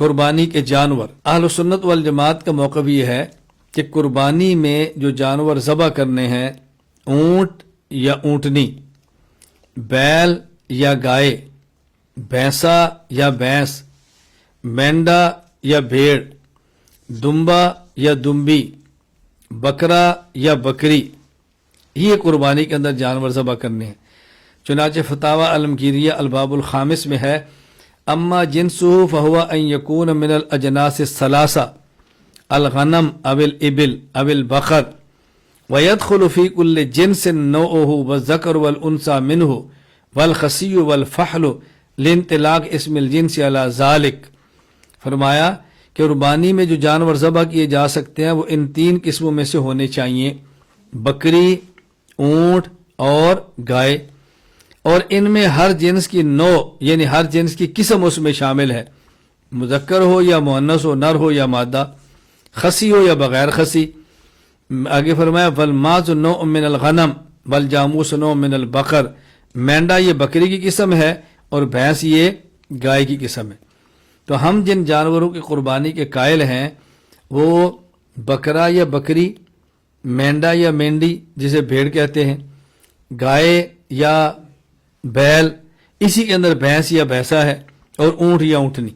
قربانی کے جانور، اہل سنت والجماعت کا موقف یہ ہے کہ قربانی میں جو جانور ذبح کرنے ہیں، اونٹ یا اونٹنی، بیل یا گائے، بھینسا یا بھینس، مینڈا یا بھیڑ، دمبا یا دمبی، بکرا یا بکری، یہ قربانی کے اندر جانور ذبح کرنے ہیں۔ چنانچہ فتاوی المگیریہ الباب الخامس میں ہے، اما جنسہ فہو ان یکون من الاجناس الثلاثہ الغنم او الابل او البقر ويدخل في كل جنس نوعه والذكر والانثى منه والخصي والفحل لانطلاق اسم الجنس على ذلك۔ فرمایا کہ قربانی میں جو جانور ذبح کیے جا سکتے ہیں وہ ان تین قسموں میں سے ہونے چاہیے، بکری، اونٹ اور گائے، اور ان میں ہر جنس کی نوع یعنی ہر جنس کی قسم اس میں شامل ہے، مذکر ہو یا مؤنث ہو، نر ہو یا مادہ، خصی ہو یا بغیر خصی۔ آگے فرمایا والماز نوع من الغنم والجاموس نوع من البقر، مینڈا یہ بکری کی قسم ہے اور بھینس یہ گائے کی قسم ہے۔ تو ہم جن جانوروں کی قربانی کے قائل ہیں وہ بکرا یا بکری، مینڈا یا مینڈی جسے بھیڑ کہتے ہیں، گائے یا بیل، اسی کے اندر بھینس یا بھینسا ہے، اور اونٹ یا اونٹنی۔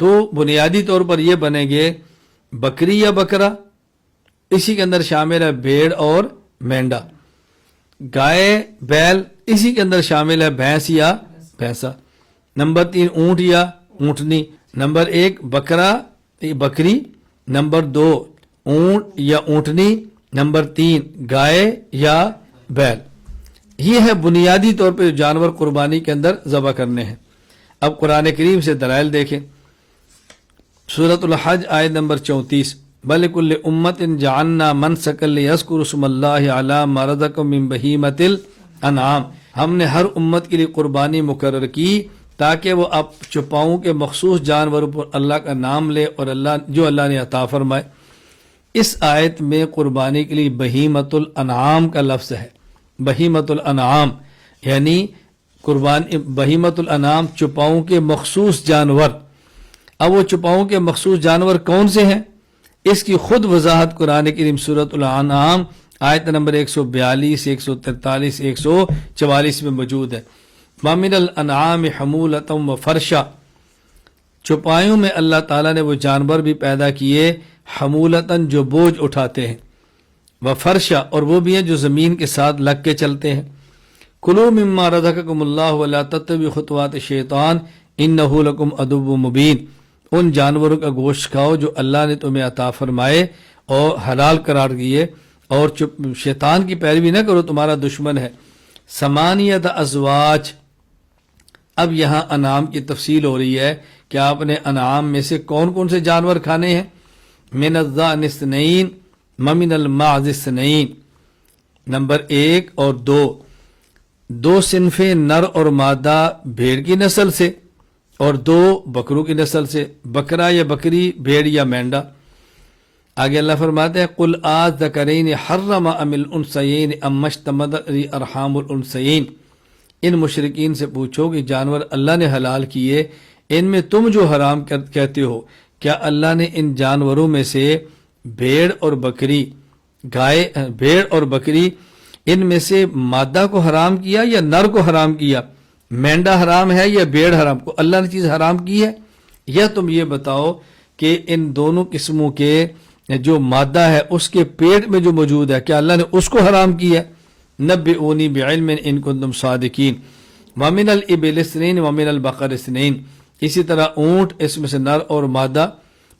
تو بنیادی طور پر یہ بنیں گے بکری یا بکرا، اسی کے اندر شامل ہے بھیڑ اور مینڈا، گائے بیل، اسی کے اندر شامل ہے بھینس یا بھینسا، نمبر 3 اونٹ یا اونٹنی، نمبر 1 بکرا بکری، نمبر 2 اونٹ یا اونٹنی، نمبر 3 گائے یا بیل۔ یہ ہے بنیادی طور پہ جانور قربانی کے اندر ذبح کرنے ہیں۔ اب قرآن کریم سے دلائل دیکھیں، سورۃ الحج آیت نمبر 34، بَلِكُلِّ أُمَّةٍ جَعَلْنَا مَنْسَكًا لِيَذْكُرُوا اسْمَ اللَّهِ عَلَىٰ مَا رَزَقَهُم مِّن بَهِيمَةِ الْأَنْعَامِ، ہم نے ہر امت کے لیے قربانی مقرر کی تاکہ وہ اب چوپاؤں کے مخصوص جانوروں پر اللہ کا نام لے اور اللہ نے عطا فرمائے۔ اس آیت میں قربانی کے لیے بہیمۃ الانعام کا لفظ ہے، بہیمۃ الانعام یعنی قربانی، بہیمۃ الانعام چوپاؤں کے مخصوص جانور۔ اب وہ چوپاؤں کے مخصوص جانور کون سے ہیں، اس کی خود وضاحت قرآن کریم سورۃ الانعام آیت نمبر 142، 143، 144 میں موجود ہے۔ وَمِنَ الْأَنْعَامِ حَمُولَةً وَفَرْشًا، چوپایوں میں اللہ تعالیٰ نے وہ جانور بھی پیدا کیے، حمولتاً جو بوجھ اٹھاتے ہیں، وفرشا اور وہ بھی ہیں جو زمین کے ساتھ لگ کے چلتے ہیں۔ کلوا مما رزقکم اللہ ولا تتبعوا خطوات الشیطان انہ لکم عدو مبین، ان جانوروں کا گوشت کھاؤ جو اللہ نے تمہیں عطا فرمائے اور حلال قرار دیے، اور شیطان کی پیروی نہ کرو، تمہارا دشمن ہے۔ ثمانیۃ ازواج، اب یہاں انعام کی تفصیل ہو رہی ہے کہ آپ نے انعام میں سے کون کون سے جانور کھانے ہیں۔ من الضأن اثنین ومن الماعز اثنین، نمبر 1 اور 2 صنفیں نر اور مادہ بھیڑ کی نسل سے اور 2 بکروں کی نسل سے، بکرا یا بکری، بھیڑ یا مینڈا۔ آگے اللہ فرماتے ہیں قل آذکرین حرم ام الانثیین ام اشتملت علیہ ارحام الانثیین، ان مشرکین سے پوچھو کہ جانور اللہ نے حلال کیے، ان میں تم جو حرام کہتے ہو، کیا اللہ نے ان جانوروں میں سے بھیڑ اور بکری، بھیڑ اور بکری ان میں سے مادہ کو حرام کیا یا نر کو حرام کیا؟ مینڈا حرام ہے یا بھیڑ حرام؟ کو اللہ نے چیز حرام کی ہے؟ یا تم یہ بتاؤ کہ ان دونوں قسموں کے جو مادہ ہے اس کے پیٹ میں جو موجود ہے، کیا اللہ نے اس کو حرام کیا ہے؟ نبئونی بعلم ان کنتم صادقین۔ ومن الابل اثنین ومن البقر اثنین، اسی طرح اونٹ اس میں سے نر اور مادہ،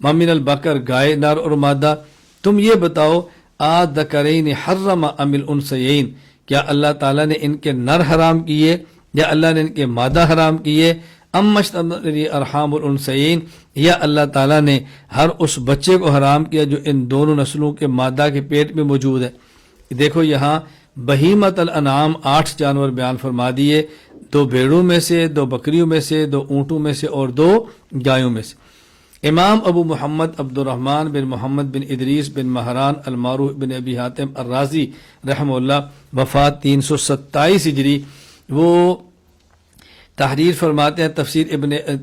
ومن البقر گائے نر اور مادہ۔ تم یہ بتاؤ آذکرین حرم ام الانثیین، کیا اللہ تعالیٰ نے ان کے نر حرام کیے یا اللہ نے ان کے مادہ حرام کیے؟ ام اشتملت علیہ ارحام الانثیین، یا اللہ تعالیٰ نے ہر اس بچے کو حرام کیا جو ان دونوں نسلوں کے مادہ کے پیٹ میں موجود ہے۔ دیکھو یہاں بہیمۃ الانعام 8 جانور بیان فرما دیے، 2 بھیڑوں میں سے، 2 بکریوں میں سے، 2 اونٹوں میں سے اور 2 گایوں میں سے۔ امام ابو محمد عبد الرحمن بن محمد بن ادریس بن مہران المعروف بن ابی حاتم الرازی رحمہ اللہ، وفات 327 ہجری، وہ تحریر فرماتے ہیں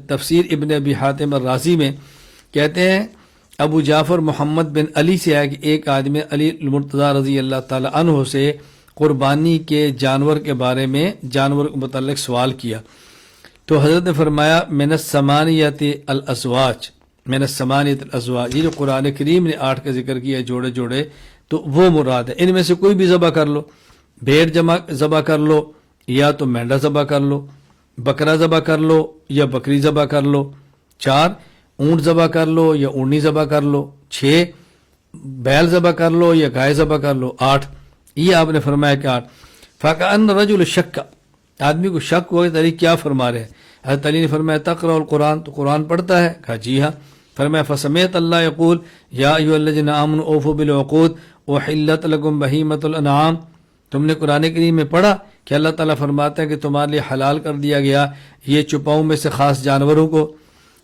تفسیر ابن ابی حاتم الرازی میں، کہتے ہیں ابو جعفر محمد بن علی سے ہے کہ ایک آدمی علی المرتضیٰ رضی اللہ تعالی عنہ سے قربانی کے جانور کے بارے میں، جانور کے متعلق سوال کیا، تو حضرت نے فرمایا من الثمانیۃ الازواج، من الثمانیۃ الازواج، یہ جو قرآن کریم نے 8 کا ذکر کیا جوڑے جوڑے، تو وہ مراد ہے، ان میں سے کوئی بھی ذبح کر لو، بھیڑ ذبح کر لو، یا تو مینڈا ذبح کر لو، بکرا ذبح کر لو یا بکری ذبح کر لو، 4 اونٹ ذبح کر لو یا اونٹنی ذبح کر لو، 6 بیل ذبح کر لو یا گائے ذبح کر لو، 8 یہ آپ نے فرمایا کہ 8 فَكَأَنَّ رَجُلُ شَكَّ، آدمی کو شک ہوا کہ کیا فرما رہے ہیں؟ حضرت علی نے فرمایا تقرأ القرآن، تو قرآن پڑھتا ہے؟ کہا جی ہاں۔ فرمایا فَسَمِعْتَ اللَّهَ يَقُولُ يَا أَيُّهَا الَّذِينَ آمَنُوا أَوْفُوا بِالْعُقُودِ أُحِلَّتْ لَكُمْ بَهِيمَةُ الْأَنْعَامِ، تم نے قرآن کریم میں پڑھا کہ اللہ تعالیٰ فرماتا ہے کہ تمہارے لیے حلال کر دیا گیا یہ چپاؤں میں سے خاص جانوروں کو۔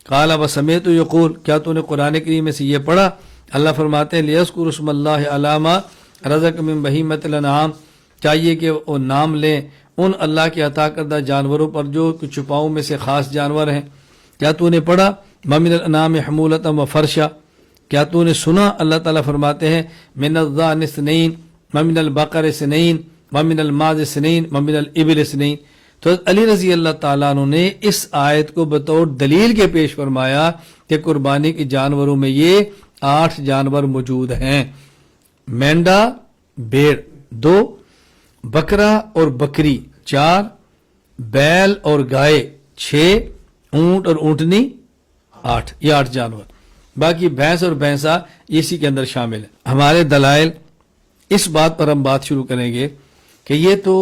قال وسمعت یقول، کیا تو نے قرآن کریم میں سے یہ پڑھا؟ اللہ فرماتے ہیں لیذکر اسم اللہ علی ما رزق من بہیمۃ الانعام، چاہیے کہ وہ نام لیں ان اللہ کے عطا کردہ جانوروں پر جو چپاؤں میں سے خاص جانور ہیں۔ کیا تو نے پڑھا ومن الانعام حمولۃ و فرشا، کیا تو نے سنا اللہ تعالیٰ فرماتے ہیں من الضأن اثنین ومن البقر اثنین ومن الماعز اثنین ومن الابل اثنین۔ تو علی رضی اللہ تعالیٰ عنہ نے اس آیت کو بطور دلیل کے پیش فرمایا کہ قربانی کے جانوروں میں یہ 8 جانور موجود ہیں، مینڈا بھیڑ 2، بکرا اور بکری 4، بیل اور گائے 6، اونٹ اور اونٹنی 8، یہ 8 جانور، باقی بھینس اور بھینسا اسی کے اندر شامل ہے۔ ہمارے دلائل اس بات پر ہم بات شروع کریں گے کہ یہ تو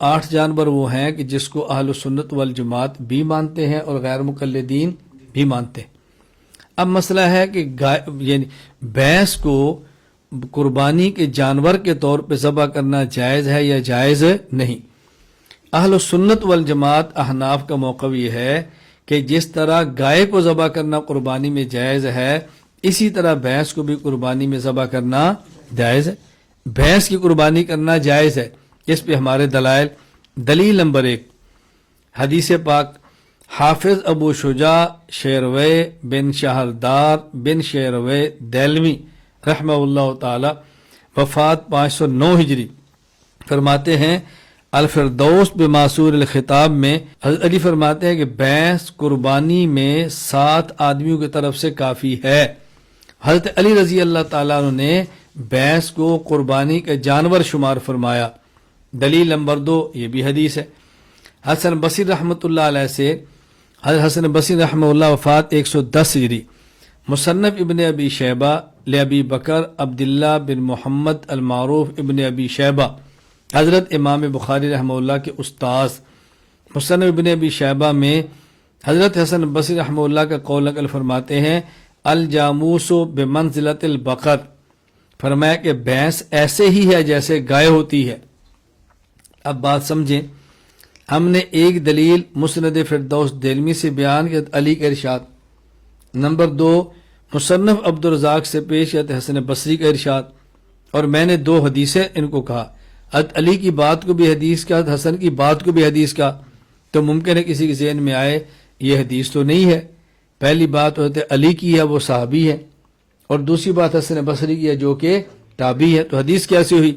8 جانور وہ ہیں کہ جس کو اہل سنت والجماعت بھی مانتے ہیں اور غیر مقلدین بھی مانتے ہیں۔ اب مسئلہ ہے کہ یعنی بھینس کو قربانی کے جانور کے طور پہ ذبح کرنا جائز ہے یا جائز نہیں؟ اہل سنت والجماعت احناف کا موقف یہ ہے کہ جس طرح گائے کو ذبح کرنا قربانی میں جائز ہے، اسی طرح بھینس کو بھی قربانی میں ذبح کرنا جائز ہے، بھینس کی قربانی کرنا جائز ہے۔ اس پہ ہمارے دلائل، دلیل نمبر 1 حدیث پاک حافظ ابو شجاع شیروے بن شہردار بن شیروے دیلمی رحمہ اللہ تعالی، وفات 509 ہجری، فرماتے ہیں الفردوس بماسور الخطاب میں حضرت علی فرماتے ہیں کہ بھینس قربانی میں 7 آدمیوں کی طرف سے کافی ہے۔ حضرت علی رضی اللہ تعالیٰ عنہ نے بھینس کو قربانی کا جانور شمار فرمایا۔ دلیل نمبر 2 یہ بھی حدیث ہے حسن بصری رحمۃ اللہ علیہ سے، حضرت حسن بصری رحمہ اللہ وفات 110 ہجری، مصنف ابن ابی شیبہ لابی بکر عبداللہ بن محمد المعروف ابن ابی شیبہ، حضرت امام بخاری رحمہ اللہ کے استاذ، مصنف ابن ابی شیبہ میں حضرت حسن بصری رحمہ اللہ کا قول نقل فرماتے ہیں الجاموس بمنزلۃ البقر، فرمایا کہ بھینس ایسے ہی ہے جیسے گائے ہوتی ہے۔ اب بات سمجھیں، ہم نے ایک دلیل مسند فردوس دیلمی سے بیان کیا علی کا ارشاد، نمبر 2 مصنف عبد الرزاق سے پیش کیا حسن بصری کا ارشاد، اور میں نے 2 حدیثیں ان کو کہا، حضرت علی کی بات کو بھی حدیث کا، حسن کی بات کو بھی حدیث کا، تو ممکن ہے کسی کے ذہن میں آئے یہ حدیث تو نہیں ہے۔ پہلی بات حضرت علی کی ہے، وہ صحابی ہے، اور دوسری بات حسن بصری کی ہے جو کہ تابعی ہے، تو حدیث کیسے ہوئی؟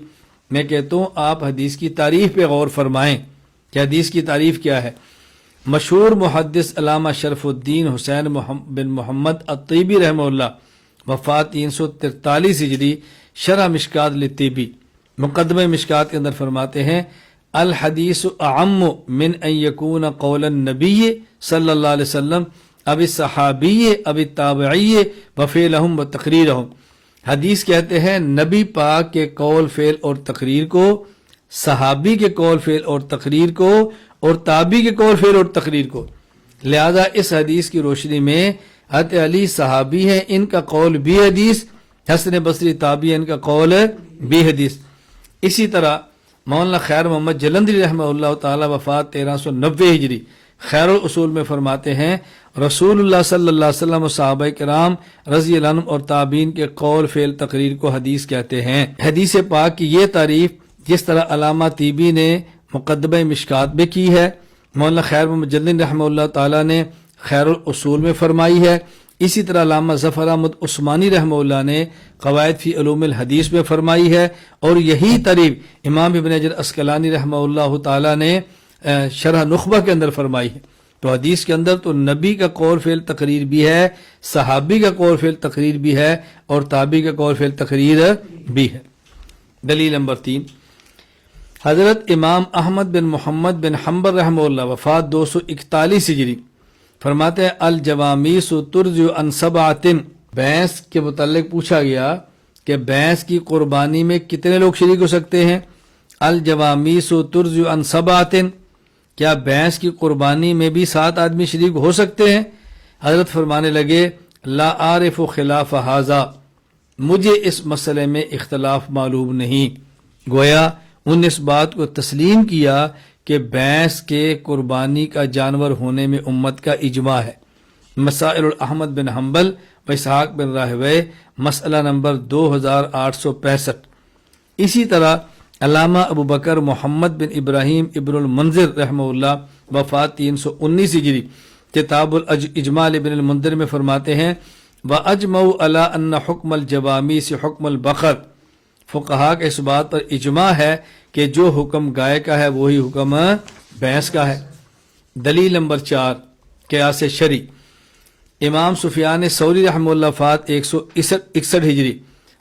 میں کہتا ہوں آپ حدیث کی تعریف پہ غور فرمائیں کہ حدیث کی تعریف کیا ہے۔ مشہور محدث علامہ شرف الدین حسین بن محمد الطیبی رحمہ اللہ وفات 343 ہجری، شرح مشکات للطیبی مقدمہ مشکات کے اندر فرماتے ہیں الحدیث اعم من ان یکون قول النبی صلی اللہ علیہ وسلم اب صحابی اب تابعی وفعلہم و تقریرہم، حدیث کہتے ہیں نبی پاک کے قول فعل اور تقریر کو، صحابی کے قول فعل اور تقریر کو، اور تابعی کے قول فعل اور تقریر کو، لہذا اس حدیث کی روشنی میں حضرت علی صحابی ہیں، ان کا قول بھی حدیث، حسن بصری تابعی ان کا قول بھی حدیث۔ اسی طرح مولانا خیر محمد جلندری رحمہ اللہ تعالی وفات 1390 ہجری، خیر الاصول میں فرماتے ہیں رسول اللہ صلی اللہ علیہ وسلم و صحابہ کرام رضی اللہ عنہم اور تابعین کے قول فعل تقریر کو حدیث کہتے ہیں۔ حدیث پاک کی یہ تعریف جس طرح علامہ طیبی نے مقدمہ مشکات میں کی ہے، مولانا خیر محمد جلدی رحمہ اللہ تعالیٰ نے خیر الاصول میں فرمائی ہے. اسی طرح علامہ ظفر احمد عثمانی رحمہ اللہ نے قواعد فی علوم الحدیث میں فرمائی ہے, اور یہی ترتیب امام ابن حجر عسقلانی رحمہ اللہ تعالیٰ نے شرح نخبہ کے اندر فرمائی ہے. تو حدیث کے اندر تو نبی کا قول فعل تقریر بھی ہے, صحابی کا قول فعل تقریر بھی ہے, اور تابعی کا قول فعل تقریر بھی ہے. دلیل نمبر 3, حضرت امام احمد بن محمد بن حنبل رحمہ اللہ وفات 241 ہجری فرماتے ہیں الجوامیس ترجع عن سبعۃ. بھینس کے متعلق پوچھا گیا کہ بھینس کی قربانی میں کتنے لوگ شریک ہو سکتے ہیں. الجوامیس ترجع عن سبعۃ, کیا بھینس کی قربانی میں بھی 7 آدمی شریک ہو سکتے ہیں؟ حضرت فرمانے لگے لا عارف خلاف ھذا, مجھے اس مسئلے میں اختلاف معلوم نہیں. گویا ان نے اس بات کو تسلیم کیا کہ بھینس کے قربانی کا جانور ہونے میں امت کا اجماع ہے. مسائل احمد بن حنبل و اسحاق بن راہوے مسئلہ نمبر 2865. اسی طرح علامہ ابو بکر محمد بن ابراہیم ابن المنذر رحمہ اللہ وفات 319 ہجری کتاب الاجماع ابن المنذر میں فرماتے ہیں وَأَجْمَعُوا عَلَىٰ أَنَّ حُکْمَ الْجَوَامِيسِ حُکْمَ الْبَقَرِ. فقہا کے اس بات پر اجماع ہے کہ جو حکم گائے کا ہے وہی حکم بھینس کا ہے. دلیل نمبر 4, قیاس شرعی. امام سفیان ثوری رحمہ اللہ وفات 161 ہجری.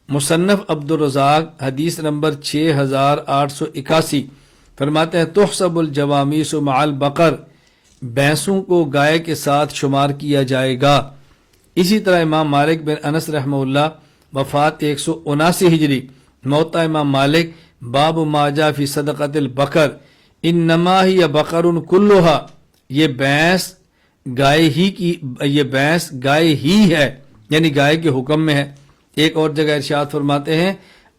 مصنف عبد الرزاق حدیث نمبر 6881 فرماتے ہیں تحسب الجوامیس مع البقر, بھینسوں کو گائے کے ساتھ شمار کیا جائے گا. اسی طرح امام مالک بن انس رحمہ اللہ وفات 179 ہجری. موطا امام مالک باب ما جاء فی صدقۃ البقر انما ہی بقر کلھا, یہ بھینس گائے ہی ہے, یعنی گائے کے حکم میں ہے. ایک اور جگہ ارشاد فرماتے ہیں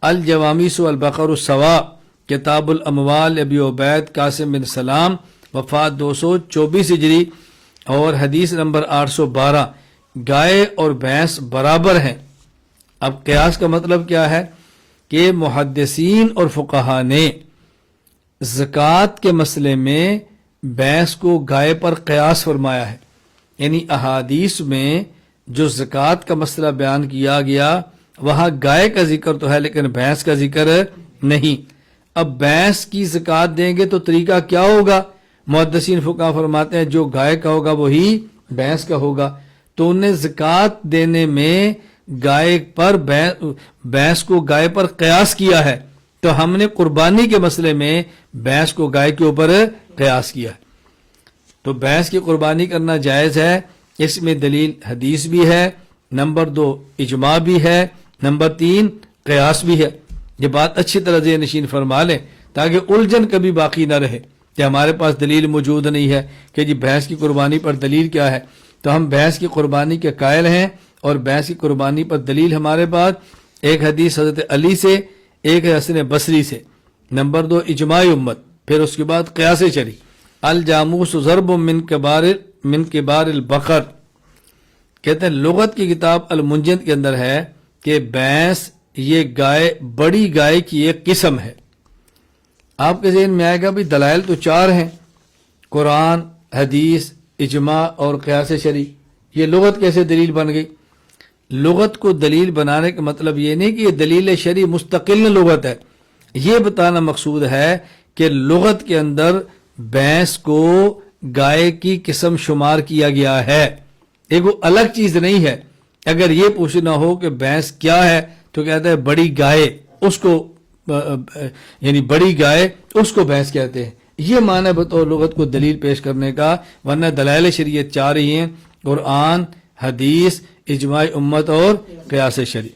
الجوامیس والبقر سوا, کتاب الاموال ابی عبید قاسم بن سلام وفات 224 ہجری. اور حدیث نمبر 812 گائے اور بھینس برابر ہیں. اب قیاس کا مطلب کیا ہے کہ محدثین اور فقہا نے زکوٰۃ کے مسئلے میں بھینس کو گائے پر قیاس فرمایا ہے. یعنی احادیث میں جو زکوٰۃ کا مسئلہ بیان کیا گیا وہاں گائے کا ذکر تو ہے لیکن بھینس کا ذکر نہیں. اب بھینس کی زکوٰۃ دیں گے تو طریقہ کیا ہوگا؟ محدثین فقہا فرماتے ہیں جو گائے کا ہوگا وہی بھینس کا ہوگا. تو انہیں زکوٰۃ دینے میں گائے پر بھینس کو گائے پر قیاس کیا ہے, تو ہم نے قربانی کے مسئلے میں بھینس کو گائے کے اوپر قیاس کیا ہے. تو بھینس کی قربانی کرنا جائز ہے, اس میں دلیل حدیث بھی ہے, نمبر 2 اجماع بھی ہے, نمبر 3 قیاس بھی ہے. یہ بات اچھی طرح ذہن نشین فرما لیں تاکہ الجھن کبھی باقی نہ رہے کہ ہمارے پاس دلیل موجود نہیں ہے کہ جی بھینس کی قربانی پر دلیل کیا ہے. تو ہم بھینس کی قربانی کے قائل ہیں, اور بھینس کی قربانی پر دلیل ہمارے پاس ایک حدیث حضرت علی سے, ایک حسن بصری سے. نمبر 2 اجماع امت, پھر اس کے بعد قیاس شرعی. الجاموس ضرب من کبار البقر, کہتے ہیں لغت کی کتاب المنجد کے اندر ہے کہ بھینس یہ گائے بڑی گائے کی ایک قسم ہے. آپ کے ذہن میں آئے گا بھی دلائل تو 4 ہیں, قرآن, حدیث, اجماع اور قیاس شرعی. یہ لغت کیسے دلیل بن گئی؟ لغت کو دلیل بنانے کا مطلب یہ نہیں کہ یہ دلیل شرعی مستقل لغت ہے, یہ بتانا مقصود ہے کہ لغت کے اندر بھینس کو گائے کی قسم شمار کیا گیا ہے, ایک وہ الگ چیز نہیں ہے. اگر یہ پوچھنا ہو کہ بھینس کیا ہے تو کہتا ہے بڑی گائے, اس کو یعنی بڑی گائے اس کو بھینس کہتے ہیں. یہ معنی بطور لغت کو دلیل پیش کرنے کا, ورنہ دلائل شریعت 4 ہی ہیں, قرآن, حدیث, اجماع امت اور قیاس شرعی.